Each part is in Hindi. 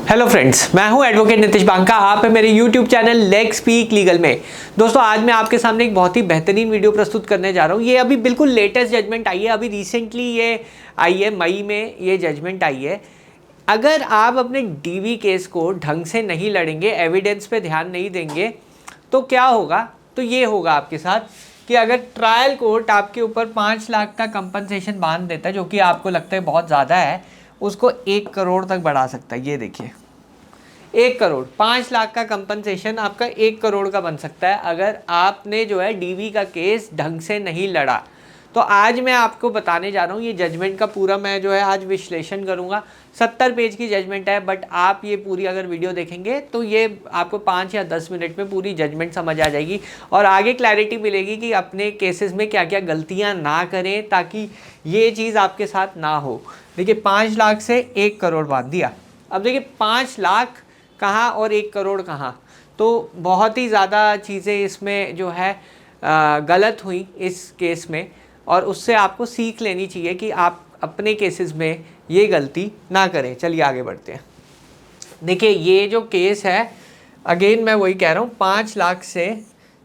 हेलो फ्रेंड्स, मैं हूं एडवोकेट नितिश बांका। आप है मेरे YouTube channel let's speak legal में। दोस्तों, आज मैं आपके सामने एक बहुत ही बेहतरीन वीडियो प्रस्तुत करने जा रहा हूं। ये अभी बिल्कुल लेटेस्ट जजमेंट आई है, अभी रिसेंटली ये आई है, मई में ये जजमेंट आई है। अगर आप अपने डीवी केस को ढंग से नहीं लड़ेंगे, एविडेंस पे ध्यान नहीं देंगे, तो क्या होगा? तो ये होगा आपके साथ कि अगर ट्रायल कोर्ट आपके ऊपर 5 लाख का कंपनसेशन बांध देता है, जो कि आपको लगता है बहुत ज़्यादा है, उसको 1 करोड़ तक बढ़ा सकता है। ये देखिए, 1 करोड़, 5 लाख का कंपनसेशन आपका 1 करोड़ का बन सकता है अगर आपने जो है डीवी का केस ढंग से नहीं लड़ा। तो आज मैं आपको बताने जा रहा हूँ, ये जजमेंट का पूरा मैं जो है आज विश्लेषण करूँगा। 70 पेज की जजमेंट है, बट आप ये पूरी अगर वीडियो देखेंगे तो ये आपको 5 या 10 मिनट में पूरी जजमेंट समझ आ जाएगी और आगे क्लैरिटी मिलेगी कि अपने केसेस में क्या क्या गलतियाँ ना करें, ताकि ये चीज़ आपके साथ ना हो। देखिए, 5 लाख से 1 करोड़ बांध दिया। अब देखिए, 5 लाख कहाँ और 1 करोड़ कहाँ, तो बहुत ही ज़्यादा चीज़ें इसमें जो है गलत हुई इस केस में, और उससे आपको सीख लेनी चाहिए कि आप अपने केसेस में ये गलती ना करें। चलिए आगे बढ़ते हैं। देखिए, ये जो केस है, अगेन मैं वही कह रहा हूँ, 5 लाख से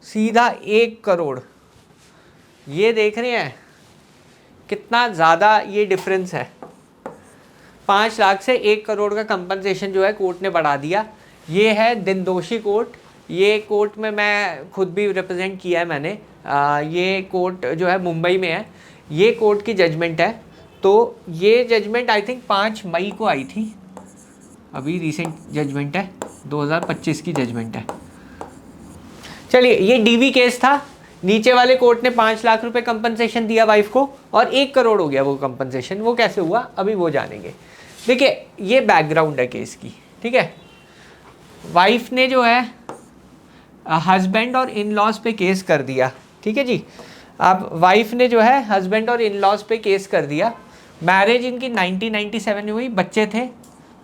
सीधा 1 करोड़। ये देख रहे हैं कितना ज़्यादा ये डिफरेंस है। 5 लाख से 1 करोड़ का कंपनसेशन जो है कोर्ट ने बढ़ा दिया। ये है दिनदोशी कोर्ट। ये कोर्ट में मैं खुद भी रिप्रेजेंट किया है मैंने। ये कोर्ट जो है मुंबई में है। ये कोर्ट की जजमेंट है। तो ये जजमेंट आई थिंक 5 मई को आई थी। अभी रिसेंट जजमेंट है, 2025 की जजमेंट है। चलिए, ये डीवी केस था। नीचे वाले कोर्ट ने 5 लाख रुपए कंपनसेशन दिया वाइफ को और 1 करोड़ हो गया वो कंपनसेशन। वो कैसे हुआ अभी वो जानेंगे। देखिए, ये बैकग्राउंड है केस की, ठीक है। वाइफ ने जो है हस्बैंड और इन लॉज पे केस कर दिया, ठीक है जी। अब वाइफ ने जो है हस्बैंड और इन लॉज पे केस कर दिया। मैरिज इनकी 1997 में हुई। बच्चे थे,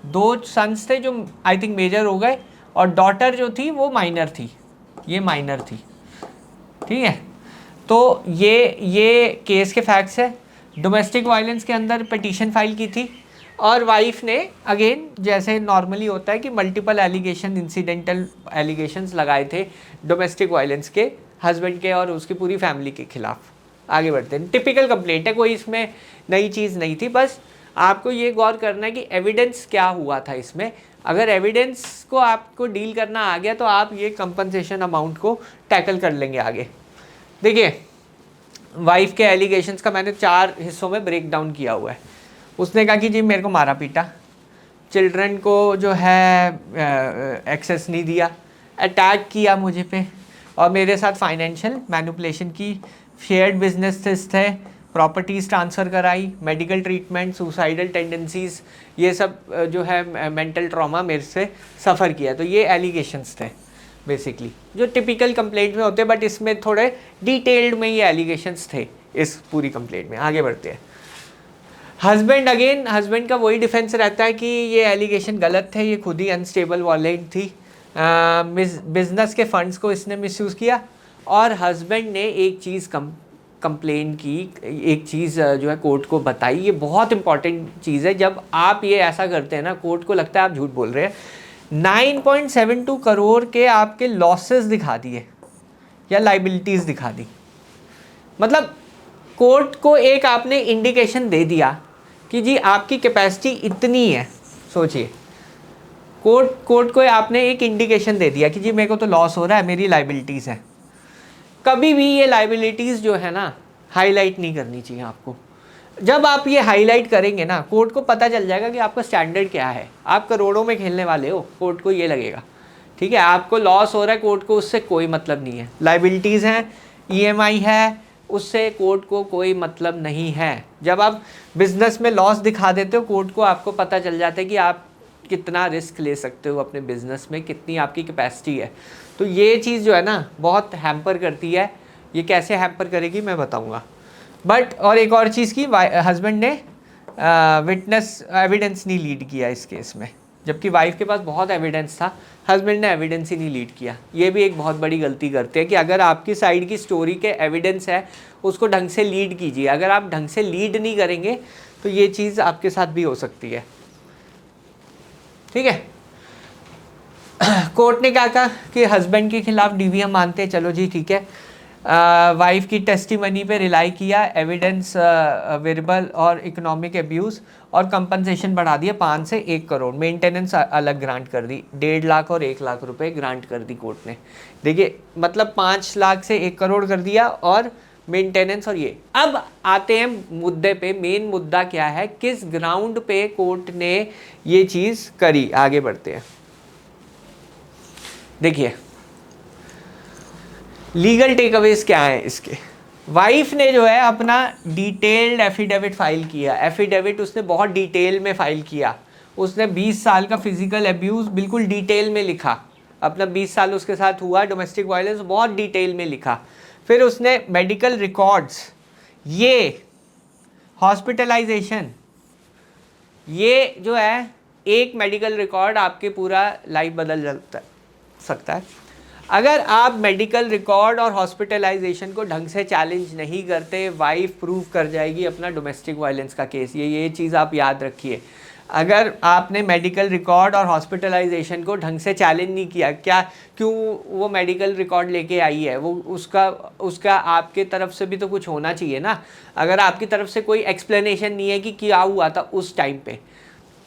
2 सन्स थे जो आई थिंक मेजर हो गए, और डॉटर जो थी वो माइनर थी। ये माइनर थी, ठीक है। तो ये केस के फैक्ट्स है। डोमेस्टिक वायलेंस के अंदर पिटीशन फाइल की थी, और वाइफ ने अगेन जैसे नॉर्मली होता है कि मल्टीपल एलिगेशन, इंसिडेंटल एलिगेशंस लगाए थे डोमेस्टिक वायलेंस के हस्बैंड के और उसकी पूरी फैमिली के खिलाफ। आगे बढ़ते हैं। टिपिकल कंप्लेंट है, कोई इसमें नई चीज़ नहीं थी। बस आपको ये गौर करना है कि एविडेंस क्या हुआ था इसमें। अगर एविडेंस को आपको डील करना आ गया तो आप ये कंपनसेशन अमाउंट को टैकल कर लेंगे आगे। देखिए, वाइफ के एलिगेशंस का मैंने 4 हिस्सों में ब्रेक डाउन किया हुआ है। उसने कहा कि जी मेरे को मारा पीटा, चिल्ड्रन को जो है एक्सेस नहीं दिया, अटैक किया मुझे पे, और मेरे साथ फाइनेंशियल मैनिपुलेशन की, शेयर्ड बिजनेसेस थे, प्रॉपर्टीज़ ट्रांसफ़र कराई, मेडिकल ट्रीटमेंट, सुसाइडल टेंडेंसीज़, ये सब जो है मेंटल ट्रॉमा मेरे से सफ़र किया। तो ये एलिगेशंस थे बेसिकली, जो टिपिकल कंप्लेंट में होते हैं, बट इसमें थोड़े डिटेल्ड में ये एलिगेशंस थे इस पूरी कंप्लेंट में। आगे बढ़ते हैं। हस्बैंड, अगेन हस्बैंड का वही डिफेंस रहता है कि ये एलिगेशन गलत थे, ये खुद ही अनस्टेबल वॉलेट थी, बिजनेस के फंड्स को इसने मिसयूज़ किया। और हस्बैंड ने एक चीज़ कंप्लेन की, एक चीज़ जो है कोर्ट को बताई। ये बहुत इंपॉर्टेंट चीज़ है। जब आप ये ऐसा करते हैं ना, कोर्ट को लगता है आप झूठ बोल रहे हैं। 9.72 करोड़ के आपके लॉसेस दिखा दिए या लाइबिलिटीज़ दिखा दी। मतलब कोर्ट को एक आपने इंडिकेशन दे दिया कि जी आपकी कैपेसिटी इतनी है। सोचिए, कोर्ट को आपने एक इंडिकेशन दे दिया कि जी मेरे को तो लॉस हो रहा है, मेरी लाइबिलिटीज़ है। कभी भी ये लाइबिलिटीज़ जो है ना हाईलाइट नहीं करनी चाहिए आपको। जब आप ये हाईलाइट करेंगे ना, कोर्ट को पता चल जाएगा कि आपका स्टैंडर्ड क्या है। आप करोड़ों में खेलने वाले हो, कोर्ट को ये लगेगा, ठीक है। आपको लॉस हो रहा है, कोर्ट को उससे कोई मतलब नहीं है। लाइबिलिटीज़ हैं, EMI है, उससे कोर्ट को कोई मतलब नहीं है। जब आप बिज़नेस में लॉस दिखा देते हो, कोर्ट को आपको पता चल जाता है कि आप कितना रिस्क ले सकते हो अपने बिज़नेस में, कितनी आपकी कैपेसिटी है। तो ये चीज़ जो है ना बहुत हैम्पर करती है। ये कैसे हैम्पर करेगी मैं बताऊंगा। बट और एक और चीज़ की, हस्बैंड ने विटनेस एविडेंस नहीं लीड किया इस केस में, जबकि वाइफ के पास बहुत एविडेंस था। हस्बैंड ने एविडेंस ही नहीं लीड किया। ये भी एक बहुत बड़ी गलती करते हैं कि अगर आपकी साइड की स्टोरी के एविडेंस है, उसको ढंग से लीड कीजिए। अगर आप ढंग से लीड नहीं करेंगे तो ये चीज़ आपके साथ भी हो सकती है, ठीक है। कोर्ट ने क्या कहा कि हस्बैंड के खिलाफ डीवी हम मानते हैं, चलो जी ठीक है। वाइफ की टेस्टिमनी पे रिलाई किया, एविडेंस वेरिबल और इकोनॉमिक अब्यूज़, और कंपनसेशन बढ़ा दिया 5 से 1 करोड़। मेंटेनेंस अलग ग्रांट कर दी, 1.5 लाख और 1 लाख रुपए ग्रांट कर दी कोर्ट ने। देखिए मतलब 5 लाख से 1 करोड़ कर दिया, और मेंटेनेंस और ये। अब आते हैं मुद्दे पे, मेन मुद्दा क्या है, किस ग्राउंड पे कोर्ट ने ये चीज़ करी। आगे बढ़ते हैं। देखिए लीगल टेकअवेज क्या है इसके। वाइफ ने जो है अपना डिटेल्ड एफिडेविट फाइल किया। एफिडेविट उसने बहुत डिटेल में फाइल किया। उसने 20 साल का फिजिकल अब्यूज़ बिल्कुल डिटेल में लिखा, अपना 20 साल उसके साथ हुआ डोमेस्टिक वायलेंस बहुत डिटेल में लिखा। फिर उसने मेडिकल रिकॉर्ड्स, ये हॉस्पिटलाइजेशन, ये जो है एक मेडिकल रिकॉर्ड आपके पूरा लाइफ बदल सकता है। अगर आप मेडिकल रिकॉर्ड और हॉस्पिटलाइजेशन को ढंग से चैलेंज नहीं करते, वाइफ प्रूव कर जाएगी अपना डोमेस्टिक वायलेंस का केस। ये चीज़ आप याद रखिए। अगर आपने मेडिकल रिकॉर्ड और हॉस्पिटलाइजेशन को ढंग से चैलेंज नहीं किया, क्यों वो मेडिकल रिकॉर्ड लेके आई है, वो उसका आपके तरफ से भी तो कुछ होना चाहिए ना। अगर आपकी तरफ से कोई एक्सप्लेनेशन नहीं है कि क्या हुआ था उस टाइम पे,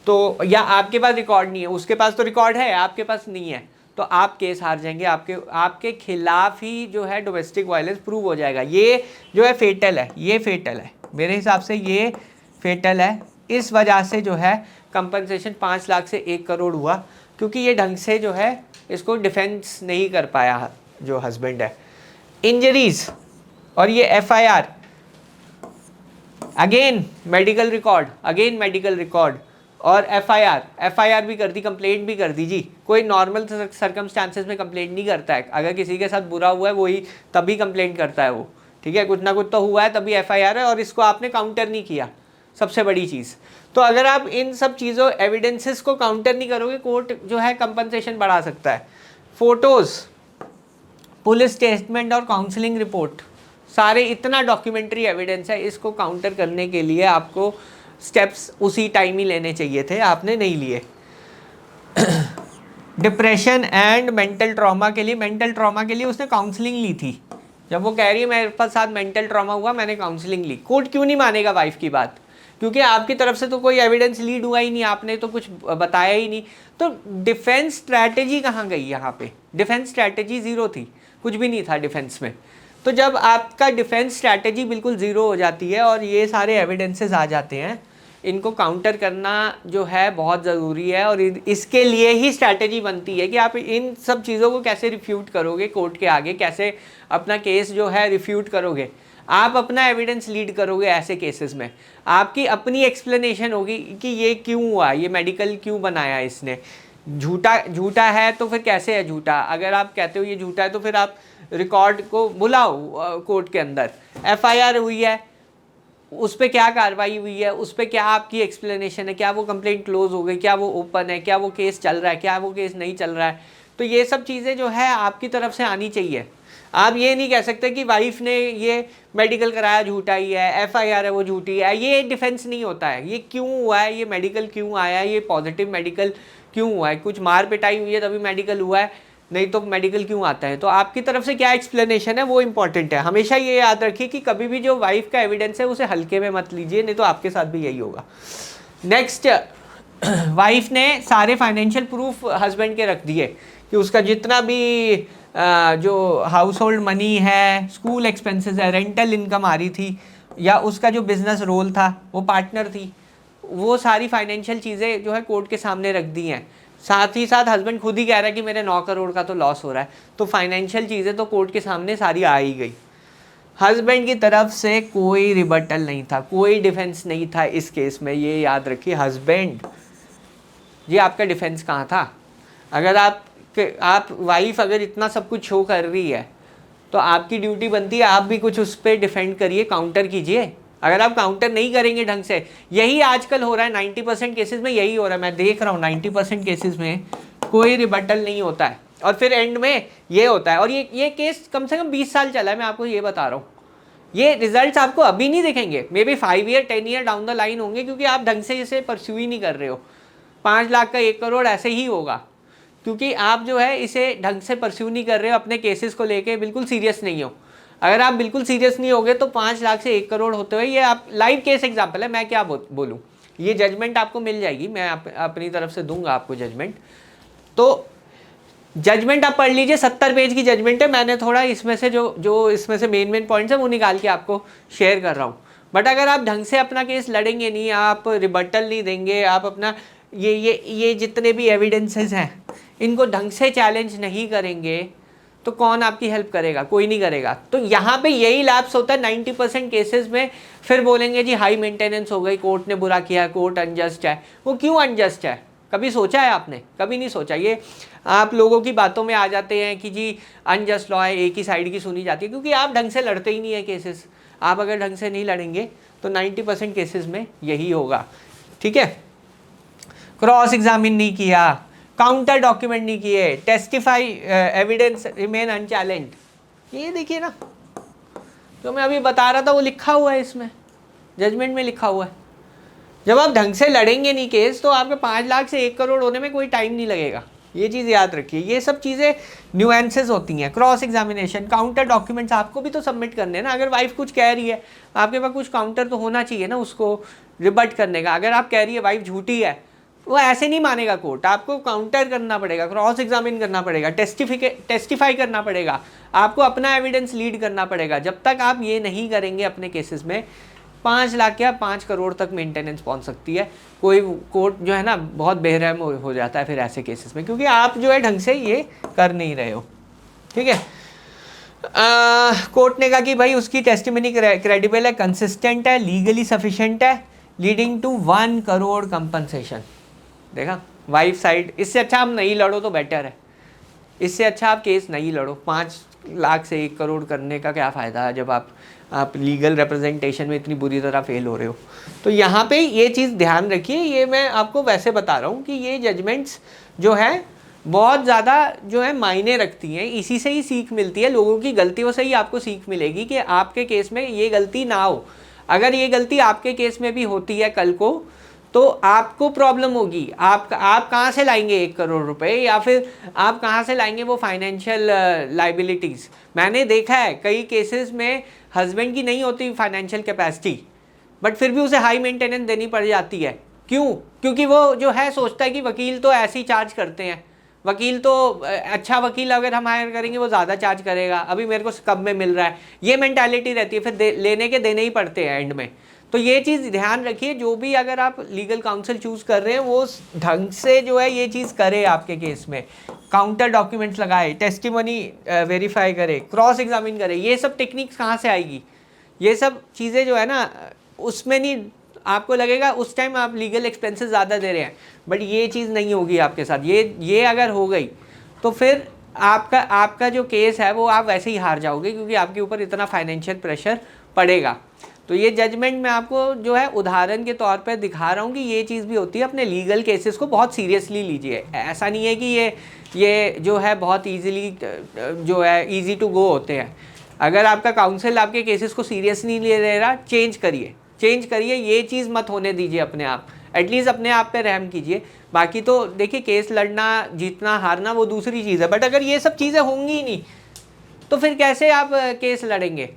तो या आपके पास रिकॉर्ड नहीं है, उसके पास तो रिकॉर्ड है, आपके पास नहीं है, तो आप केस हार जाएंगे। आपके खिलाफ ही जो है डोमेस्टिक वायलेंस प्रूव हो जाएगा। ये जो है फेटल है, ये फेटल है, मेरे हिसाब से ये फेटल है। इस वजह से जो है कंपनसेशन 5 लाख से 1 करोड़ हुआ, क्योंकि ये ढंग से जो है इसको डिफेंस नहीं कर पाया जो हस्बैंड है। इंजरीज और ये FIR, अगेन मेडिकल रिकॉर्ड और FIR भी कर दी, कंप्लेंट भी कर दी जी। कोई नॉर्मल सर्कमस्टांसेस में कंप्लेंट नहीं करता है। अगर किसी के साथ बुरा हुआ है वही तभी कंप्लेंट करता है वो, ठीक है, कुछ ना कुछ तो हुआ है तभी FIR है, और इसको आपने काउंटर नहीं किया, सबसे बड़ी चीज़। तो अगर आप इन सब चीज़ों एविडेंसेस को काउंटर नहीं करोगे, कोर्ट जो है कंपनसेशन बढ़ा सकता है। फोटोज़, पुलिस स्टेटमेंट और काउंसलिंग रिपोर्ट, सारे इतना डॉक्यूमेंट्री एविडेंस है, इसको काउंटर करने के लिए आपको स्टेप्स उसी टाइम ही लेने चाहिए थे, आपने नहीं लिए। डिप्रेशन एंड मेंटल ट्रॉमा के लिए उसने काउंसलिंग ली थी। जब वो कह रही है मेरे पास साथ मेंटल ट्रॉमा हुआ, मैंने काउंसलिंग ली। कोर्ट क्यों नहीं मानेगा वाइफ की बात? क्योंकि आपकी तरफ से तो कोई एविडेंस लीड हुआ ही नहीं, आपने तो कुछ बताया ही नहीं। तो डिफेंस स्ट्रैटेजी कहाँ गई? यहाँ पे डिफेंस स्ट्रैटेजी ज़ीरो थी, कुछ भी नहीं था डिफेंस में। तो जब आपका डिफेंस स्ट्रैटेजी बिल्कुल ज़ीरो हो जाती है और ये सारे एविडेंसेस आ जाते हैं, इनको काउंटर करना जो है बहुत ज़रूरी है। और इसके लिए ही स्ट्रैटेजी बनती है कि आप इन सब चीज़ों को कैसे रिफ्यूट करोगे कोर्ट के आगे, कैसे अपना केस जो है रिफ्यूट करोगे, आप अपना एविडेंस लीड करोगे। ऐसे केसेस में आपकी अपनी एक्सप्लेनेशन होगी कि ये क्यों हुआ, ये मेडिकल क्यों बनाया इसने। झूठा है तो फिर कैसे है झूठा? अगर आप कहते हो ये झूठा है तो फिर आप रिकॉर्ड को बुलाओ कोर्ट के अंदर। FIR हुई है, उस पर क्या कार्रवाई हुई है, उस पर क्या आपकी एक्सप्लेनेशन है, क्या वो कंप्लेंट क्लोज हो गई, क्या वो ओपन है, क्या वो केस चल रहा है, क्या वो केस नहीं चल रहा है। तो ये सब चीज़ें जो है आपकी तरफ से आनी चाहिए। आप ये नहीं कह सकते कि वाइफ ने ये मेडिकल कराया झूठा ही है, FIR है वो झूठी है। ये डिफेंस नहीं होता है। ये क्यों हुआ है, ये मेडिकल क्यों आया है, ये पॉजिटिव मेडिकल क्यों हुआ है, कुछ मार पिटाई हुई है तभी मेडिकल हुआ है, नहीं तो मेडिकल क्यों आता है। तो आपकी तरफ से क्या एक्सप्लेनेशन है वो इंपॉर्टेंट है। हमेशा ये याद रखिए कि कभी भी जो वाइफ का एविडेंस है उसे हल्के में मत लीजिए, नहीं तो आपके साथ भी यही होगा। नेक्स्ट, वाइफ ने सारे फाइनेंशियल प्रूफ हस्बैंड के रख दिए कि उसका जितना भी जो हाउस होल्ड मनी है, स्कूल एक्सपेंसेस है, रेंटल इनकम आ रही थी, या उसका जो बिजनेस रोल था, वो पार्टनर थी, वो सारी फाइनेंशियल चीज़ें जो है कोर्ट के सामने रख दी हैं। साथ ही साथ हस्बैंड खुद ही कह रहा है कि मेरे 9 करोड़ का तो लॉस हो रहा है। तो फाइनेंशियल चीज़ें तो कोर्ट के सामने सारी आ ही गई। हस्बैंड की तरफ से कोई रिबटल नहीं था, कोई डिफेंस नहीं था इस केस में। ये याद रखिए, हस्बैंड, ये आपका डिफेंस कहाँ था? अगर आप वाइफ अगर इतना सब कुछ शो कर रही है तो आपकी ड्यूटी बनती है आप भी कुछ उस पर डिफेंड करिए, काउंटर कीजिए। अगर आप काउंटर नहीं करेंगे ढंग से, यही आजकल हो रहा है 90% केसेस में, यही हो रहा है। मैं देख रहा हूँ 90% केसेस में कोई रिबटल नहीं होता है और फिर एंड में ये होता है। और ये केस कम से कम 20 साल चला है, मैं आपको ये बता रहा हूँ। ये रिजल्ट्स आपको अभी नहीं दिखेंगे, may be 5 year 10 year down the line होंगे, क्योंकि आप ढंग से इसे परस्यू ही नहीं कर रहे हो। 5 लाख का 1 करोड़ ऐसे ही होगा। क्योंकि आप जो है इसे ढंग से परस्यू नहीं कर रहे हो, अपने केसेस को लेके बिल्कुल सीरियस नहीं हो। अगर आप बिल्कुल सीरियस नहीं होगे तो 5 लाख से 1 करोड़ होते हुए, ये आप लाइव केस एग्जाम्पल है, मैं क्या बोलूँ, ये जजमेंट आपको मिल जाएगी, मैं अपनी तरफ से दूंगा आपको जजमेंट। तो जजमेंट आप पढ़ लीजिए, 70 पेज की जजमेंट है, मैंने थोड़ा इसमें से जो इसमें से मेन पॉइंट्स है वो निकाल के आपको शेयर कर रहा हूँ। बट अगर आप ढंग से अपना केस लड़ेंगे नहीं, आप रिबटल नहीं देंगे, आप अपना ये जितने भी एविडेंसेस हैं इनको ढंग से चैलेंज नहीं करेंगे, तो कौन आपकी हेल्प करेगा? कोई नहीं करेगा। तो यहाँ पे यही लैप्स होता है 90% केसेस में। फिर बोलेंगे जी हाई मेंटेनेंस हो गई, कोर्ट ने बुरा किया, कोर्ट अनजस्ट है। वो क्यों अनजस्ट है? कभी सोचा है आपने? कभी नहीं सोचा। ये आप लोगों की बातों में आ जाते हैं कि जी अनजस्ट लॉ है, एक ही साइड की सुनी जाती है, क्योंकि आप ढंग से लड़ते ही नहीं है केसेस। आप अगर ढंग से नहीं लड़ेंगे तो 90% केसेस में यही होगा। ठीक है, क्रॉस एग्जामिन नहीं किया, काउंटर डॉक्यूमेंट नहीं किए, टेस्टिफाई एविडेंस रिमेन अनचैलेंज्ड। ये देखिए ना, जो मैं अभी बता रहा था वो लिखा हुआ है, इसमें जजमेंट में लिखा हुआ है। जब आप ढंग से लड़ेंगे नहीं केस, तो आपके 5 लाख से 1 करोड़ होने में कोई टाइम नहीं लगेगा। ये चीज़ याद रखिए। ये सब चीज़ें न्यूएंसेस होती हैं। क्रॉस एग्जामिनेशन, काउंटर डॉक्यूमेंट्स आपको भी तो सबमिट करने हैं ना। अगर वाइफ कुछ कह रही है, आपके पास कुछ काउंटर तो होना चाहिए ना उसको रिबट करने का। अगर आप कह रही है वाइफ झूठी है, वो ऐसे नहीं मानेगा कोर्ट, आपको काउंटर करना पड़ेगा, क्रॉस एग्जामिन करना पड़ेगा, टेस्टिफाई करना पड़ेगा, आपको अपना एविडेंस लीड करना पड़ेगा। जब तक आप ये नहीं करेंगे अपने केसेस में, 5 लाख क्या 5 करोड़ तक मेंटेनेंस पहुंच सकती है। कोई कोर्ट जो है ना बहुत बेरहम हो जाता है फिर ऐसे केसेस में, क्योंकि आप जो है ढंग से ये कर नहीं रहे हो। ठीक है, कोर्ट ने कहा कि भाई उसकी टेस्टिमनी क्रेडिबल है, कंसिस्टेंट है, लीगली सफिशिएंट है, लीडिंग टू 1 करोड़ कंपनसेशन। देखा, वाइफ साइड। इससे अच्छा आप नहीं लड़ो तो बेटर है। इससे अच्छा आप केस नहीं लड़ो। 5 लाख से 1 करोड़ करने का क्या फ़ायदा है जब आप लीगल रिप्रेजेंटेशन में इतनी बुरी तरह फेल हो रहे हो। तो यहाँ पे ये चीज़ ध्यान रखिए। ये मैं आपको वैसे बता रहा हूँ कि ये जजमेंट्स जो है बहुत ज़्यादा जो है मायने रखती हैं। इसी से ही सीख मिलती है, लोगों की गलतियों से ही आपको सीख मिलेगी कि आपके केस में ये गलती ना हो। अगर ये गलती आपके केस में भी होती है कल को, तो आपको प्रॉब्लम होगी। आप कहाँ से लाएंगे 1 करोड़ रुपए, या फिर आप कहाँ से लाएंगे वो फाइनेंशियल लाइबिलिटीज़। मैंने देखा है कई केसेस में हस्बैंड की नहीं होती फाइनेंशियल कैपेसिटी, बट फिर भी उसे हाई मेंटेनेंस देनी पड़ जाती है। क्यों? क्योंकि वो जो है सोचता है कि वकील तो ऐसे ही चार्ज करते हैं, वकील तो अच्छा वकील अगर हम हायर करेंगे वो ज़्यादा चार्ज करेगा, अभी मेरे को कम में मिल रहा है। ये मेंटालिटी रहती है, फिर लेने के देने ही पड़ते हैं एंड में। तो ये चीज़ ध्यान रखिए, जो भी अगर आप लीगल काउंसिल चूज़ कर रहे हैं वो ढंग से जो है ये चीज़ करे आपके केस में। काउंटर डॉक्यूमेंट्स लगाए, टेस्टिमनी वेरीफाई करे, क्रॉस एग्जामिन करे। ये सब टेक्निक्स कहाँ से आएगी? ये सब चीज़ें जो है ना, उसमें नहीं, आपको लगेगा उस टाइम आप लीगल एक्सपेंसेस ज़्यादा दे रहे हैं, बट ये चीज़ नहीं होगी आपके साथ। ये अगर हो गई तो फिर आपका जो केस है वो आप वैसे ही हार जाओगे, क्योंकि आपके ऊपर इतना फाइनेंशियल प्रेशर पड़ेगा। तो ये जजमेंट मैं आपको जो है उदाहरण के तौर पर दिखा रहा हूँ कि ये चीज़ भी होती है। अपने लीगल केसेस को बहुत सीरियसली लीजिए। ऐसा नहीं है कि ये जो है बहुत ईजीली जो है ईजी टू गो होते हैं। अगर आपका काउंसिल आपके केसेस को सीरियस नहीं ले रहा, चेंज करिए। ये चीज़ मत होने दीजिए अपने आप। एटलीस्ट अपने आप पे रहम कीजिए। बाकी तो देखिए, केस लड़ना, जीतना, हारना वो दूसरी चीज़ है, बट अगर ये सब चीज़ें होंगी ही नहीं तो फिर कैसे आप केस लड़ेंगे?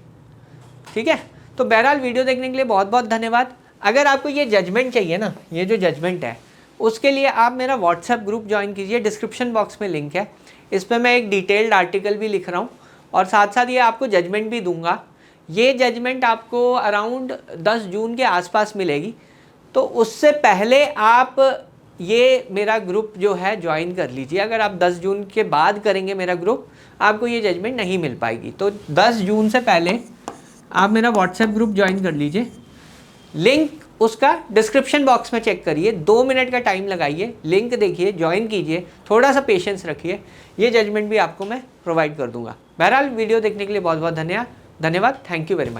ठीक है, तो बहरहाल वीडियो देखने के लिए बहुत बहुत धन्यवाद। अगर आपको ये जजमेंट चाहिए ना, ये जो जजमेंट है, उसके लिए आप मेरा व्हाट्सएप ग्रुप ज्वाइन कीजिए। डिस्क्रिप्शन बॉक्स में लिंक है, इस पर मैं एक डिटेल्ड आर्टिकल भी लिख रहा हूँ और साथ साथ ये आपको जजमेंट भी दूंगा। ये जजमेंट आपको अराउंड 10 जून के आसपास मिलेगी, तो उससे पहले आप ये मेरा ग्रुप जो है ज्वाइन कर लीजिए। अगर आप 10 जून के बाद करेंगे मेरा ग्रुप, आपको ये जजमेंट नहीं मिल पाएगी। तो 10 जून से पहले आप मेरा व्हाट्सएप ग्रुप ज्वाइन कर लीजिए। लिंक उसका डिस्क्रिप्शन बॉक्स में चेक करिए, 2 मिनट का टाइम लगाइए, लिंक देखिए, ज्वाइन कीजिए, थोड़ा सा पेशेंस रखिए। ये जजमेंट भी आपको मैं प्रोवाइड कर दूंगा। बहरहाल वीडियो देखने के लिए बहुत बहुत धन्यवाद। Thank you very much.